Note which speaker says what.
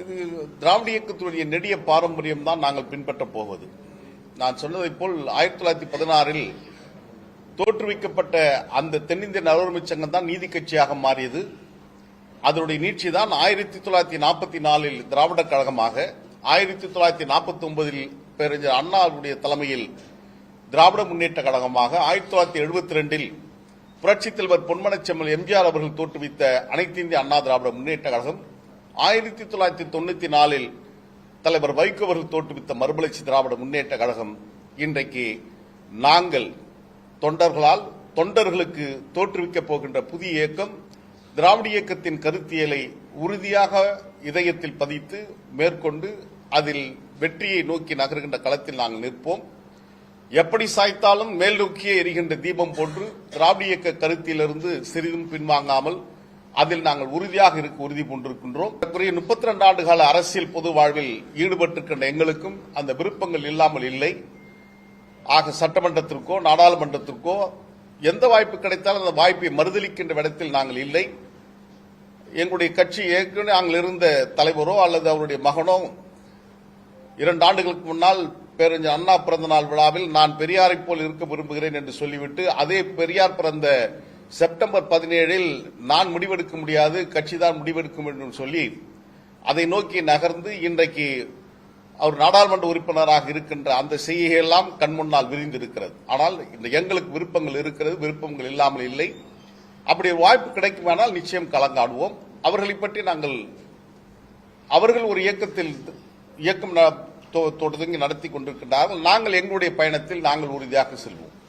Speaker 1: இது திராவிட இயக்கத்துடைய நெடிய பாரம்பரியம் தான் நாங்கள் பின்பற்றப் போவது. நான் சொன்னதைப் போல் 1916 தோற்றுவிக்கப்பட்ட அந்த தென்னிந்திய நலவுரிமை சங்கம் தான் நீதி கட்சியாக மாறியது. அதனுடைய நீட்சி தான் 1944 திராவிட கழகமாக, 1949 பேரறிஞர் அண்ணாவுடைய தலைமையில் திராவிட முன்னேற்ற கழகமாக, 1972 புரட்சித் தலைவர் பொன்மனச்செம்மல் எம்ஜிஆர் அவர்கள் தோற்றுவித்த அனைத்து இந்திய அண்ணா திராவிட முன்னேற்ற கழகம், 1994 தலைவர் வைகோ அவர்கள் தோற்றுவித்த மறுமலர்ச்சி திராவிட முன்னேற்ற கழகம். இன்றைக்கு நாங்கள் தொண்டர்களால் தொண்டர்களுக்கு தோற்றுவிக்கப் போகின்ற புதிய இயக்கம் திராவிட இயக்கத்தின் கருத்தியலை உறுதியாக இதயத்தில் பதித்து மேற்கொண்டு அதில் வெற்றியை நோக்கி நகர்கின்ற களத்தில் நாங்கள் நிற்போம். எப்படி சாய்த்தாலும் மேல் நோக்கியே எரிகின்ற தீபம் போன்று திராவிட இயக்க கருத்திலிருந்து சிறிதும் பின்வாங்காமல் அதில் நாங்கள் உறுதியாக இருக்க உறுதி கொண்டிருக்கின்றோம். 32 ஆண்டுகால அரசியல் பொது வாழ்வில் ஈடுபட்டிருக்கின்ற எங்களுக்கும் அந்த விருப்பங்கள் இல்லாமல் இல்லை. ஆக சட்டமன்றத்திற்கோ நாடாளுமன்றத்திற்கோ எந்த வாய்ப்பு கிடைத்தாலும் அந்த வாய்ப்பை மறுதளிக்கின்ற இடத்தில் நாங்கள் இல்லை. எங்களுடைய கட்சி ஏற்கனவே நாங்கள் இருந்த தலைவரோ அல்லது அவருடைய மகனோ 2 ஆண்டுகளுக்கு முன்னால் பேரறிஞர் அண்ணா பிறந்த நாள் விழாவில் நான் பெரியாரை போல் இருக்க விரும்புகிறேன் என்று சொல்லிவிட்டு, அதே பெரியார் பிறந்த செப்டம்பர் 17 நான் முடிவெடுக்க முடியாது, கட்சிதான் முடிவெடுக்கும் என்று சொல்லி அதை நோக்கி நகர்ந்து இன்றைக்கு அவர் நாடாளுமன்ற உறுப்பினராக இருக்கின்ற அந்த செய்கையெல்லாம் கண்முன்னால் விரிந்திருக்கிறது. ஆனால் எங்களுக்கு விருப்பங்கள் இருக்கிறது, விருப்பங்கள் இல்லாமல் இல்லை. அப்படி வாய்ப்பு கிடைக்குமானால் நிச்சயம் கலந்தாடுவோம். அவர்களை பற்றி அவர்கள் ஒரு இயக்கம் தொடங்கி நடத்தி கொண்டிருக்கின்றார்கள். நாங்கள் எங்களுடைய பயணத்தில் நாங்கள் உறுதியாக செல்வோம்.